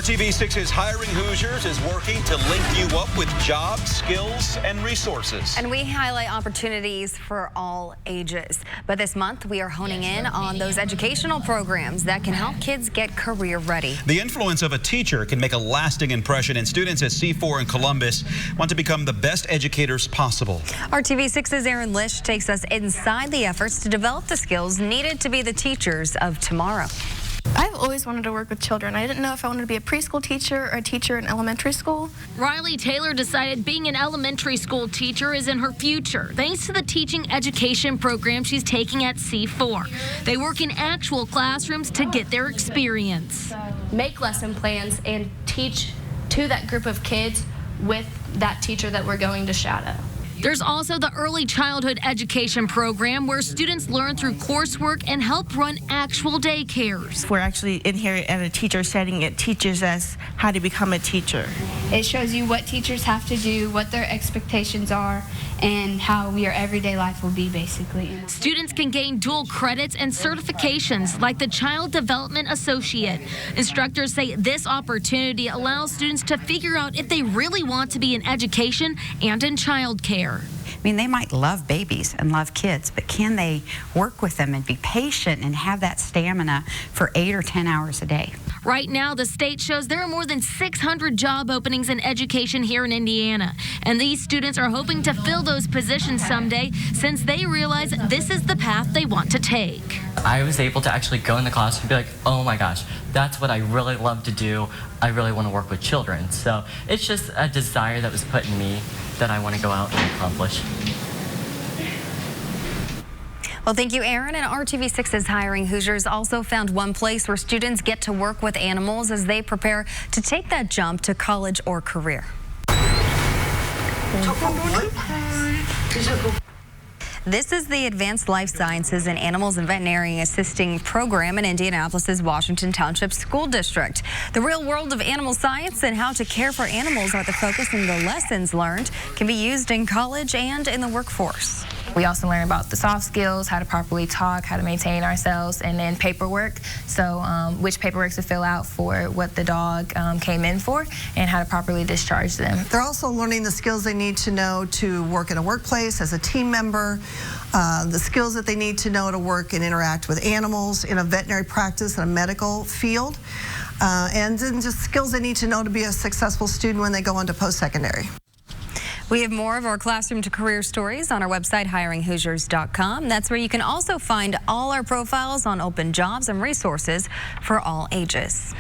RTV6's Hiring Hoosiers is working to link you up with jobs, skills, and resources. And we highlight opportunities for all ages. But this month, we are honing in on those educational programs that can help kids get career ready. The influence of a teacher can make a lasting impression, and students at C4 in Columbus want to become the best educators possible. RTV6's Aaron Lish takes us inside the efforts to develop the skills needed to be the teachers of tomorrow. I've always wanted to work with children. I didn't know if I wanted to be a preschool teacher or a teacher in elementary school. Riley Taylor decided being an elementary school teacher is in her future, thanks to the teaching education program she's taking at C4. They work in actual classrooms to get their experience. Make lesson plans and teach to that group of kids with that teacher that we're going to shadow. There's also the early childhood education program where students learn through coursework and help run actual daycares. We're actually in here at a teacher setting. It teaches us how to become a teacher. It shows you what teachers have to do, what their expectations are, and how your everyday life will be, basically. Students can gain dual credits and certifications like the Child Development Associate. Instructors say this opportunity allows students to figure out if they really want to be in education and in childcare. I mean, they might love babies and love kids, but can they work with them and be patient and have that stamina for 8 or 10 hours a day? Right now, the state shows there are more than 600 job openings in education here in Indiana. And these students are hoping to fill those positions someday since they realize this is the path they want to take. I was able to actually go in the classroom and be like, oh my gosh, that's what I really love to do. I really want to work with children. So it's just a desire that was put in me that I want to go out and accomplish. Well, thank you, Aaron. And RTV6's Hiring Hoosiers also found one place where students get to work with animals as they prepare to take that jump to college or career. This is the Advanced Life Sciences in Animals and Veterinary Assisting program in Indianapolis's Washington Township School District. The real world of animal science and how to care for animals are the focus, and the lessons learned can be used in college and in the workforce. We also learn about the soft skills, how to properly talk, how to maintain ourselves, and then paperwork. So which paperwork to fill out for what the dog came in for, and how to properly discharge them. They're also learning the skills they need to know to work in a workplace as a team member, the skills that they need to know to work and interact with animals in a veterinary practice, in a medical field, and then just skills they need to know to be a successful student when they go on to post-secondary. We have more of our classroom to career stories on our website, hiringhoosiers.com. That's where you can also find all our profiles on open jobs and resources for all ages.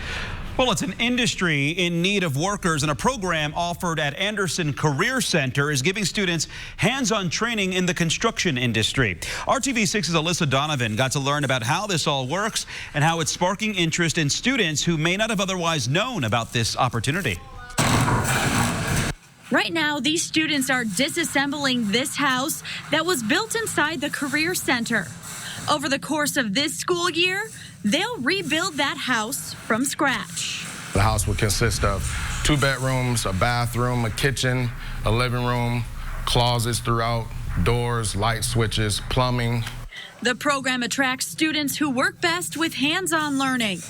Well, it's an industry in need of workers, and a program offered at Anderson Career Center is giving students hands-on training in the construction industry. RTV6's Alyssa Donovan got to learn about how this all works and how it's sparking interest in students who may not have otherwise known about this opportunity. Right now, these students are disassembling this house that was built inside the Career Center. Over the course of this school year, they'll rebuild that house from scratch. The house will consist of 2 bedrooms, a bathroom, a kitchen, a living room, closets throughout, doors, light switches, plumbing. The program attracts students who work best with hands-on learning,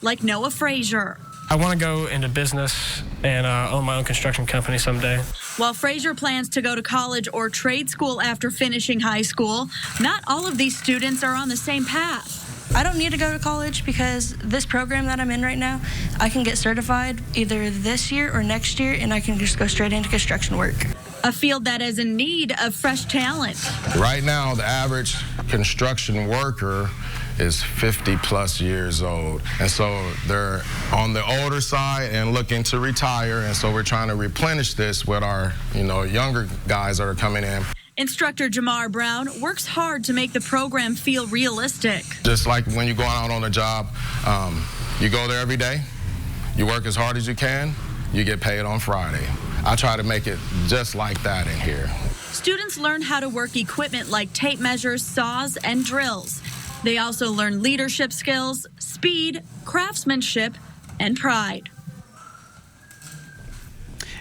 like Noah Frazier. I want to go into business and own my own construction company someday. While Frazier plans to go to college or trade school after finishing high school, not all of these students are on the same path. I don't need to go to college because this program that I'm in right now, I can get certified either this year or next year, and I can just go straight into construction work. A field that is in need of fresh talent. Right now, the average construction worker is 50+ years old, and so they're on the older side and looking to retire, and so we're trying to replenish this with our younger guys that are coming in. Instructor Jamar Brown works hard to make the program feel realistic. Just like when you're going out on a job, you go there every day, you work as hard as you can, you get paid on Friday. I try to make it just like that in here. Students learn how to work equipment like tape measures, saws, and drills. They also learn leadership skills, speed, craftsmanship, and pride.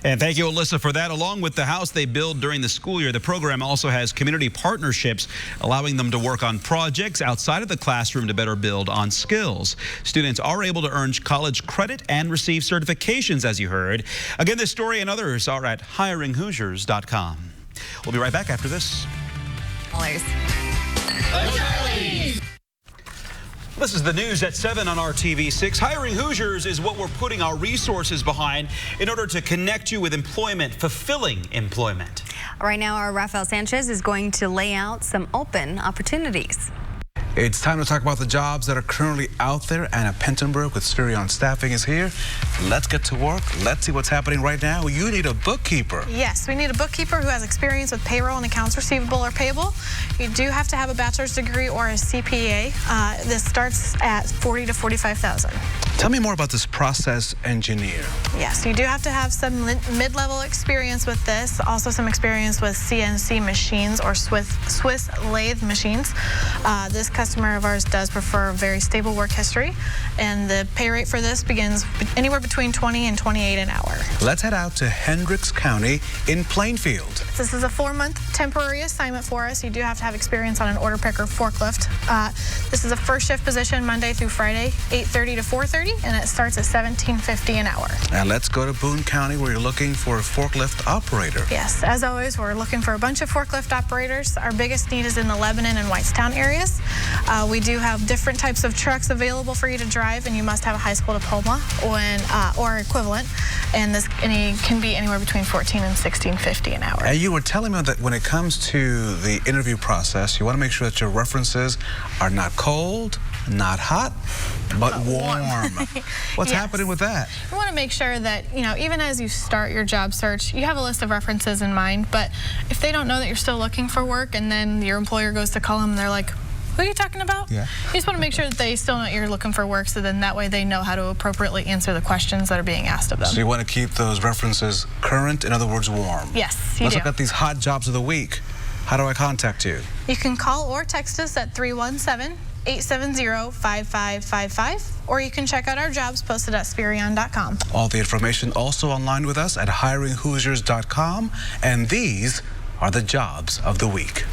And thank you, Alyssa, for that. Along with the house they build during the school year, the program also has community partnerships, allowing them to work on projects outside of the classroom to better build on skills. Students are able to earn college credit and receive certifications, as you heard. Again, this story and others are at hiringhoosiers.com. We'll be right back after this. This is the news at 7 on RTV6. Hiring Hoosiers is what we're putting our resources behind in order to connect you with employment, fulfilling employment. Right now, our Rafael Sanchez is going to lay out some open opportunities. It's time to talk about the jobs that are currently out there. Anna Pentenberg with Sirion Staffing is here. Let's get to work. Let's see what's happening right now. You need a bookkeeper. Yes, we need a bookkeeper who has experience with payroll and accounts receivable or payable. You do have to have a bachelor's degree or a CPA. This starts at $40,000 to $45,000. Tell me more about this process engineer. Yes, you do have to have some mid-level experience with this, also some experience with CNC machines or Swiss lathe machines. This customer of ours does prefer a very stable work history, and the pay rate for this begins anywhere between $20 and $28 an hour. Let's head out to Hendricks County in Plainfield. This is a 4-month temporary assignment for us. You do have to have experience on an order picker forklift. This is a first shift position Monday through Friday, 8:30 to 4:30, and it starts at $17.50 an hour. Now let's go to Boone County where you're looking for a forklift operator. Yes, as always, we're looking for a bunch of forklift operators. Our biggest need is in the Lebanon and Whitestown areas. We do have different types of trucks available for you to drive, and you must have a high school diploma or equivalent, and it can be anywhere between $14 and $16.50 an hour. And you were telling me that when it comes to the interview process, you want to make sure that your references are not cold, not hot, but warm. What's happening with that? We want to make sure that, even as you start your job search, you have a list of references in mind, but if they don't know that you're still looking for work and then your employer goes to call them and they're like, who are you talking about? Yeah. You just want to make sure that they still know you're looking for work, so then that way they know how to appropriately answer the questions that are being asked of them. So you want to keep those references current, in other words, warm? Yes, you do. Let's look at these hot jobs of the week. How do I contact you? You can call or text us at 317-870-5555, or you can check out our jobs posted at Spirion.com. All the information also online with us at hiringhoosiers.com, and these are the jobs of the week.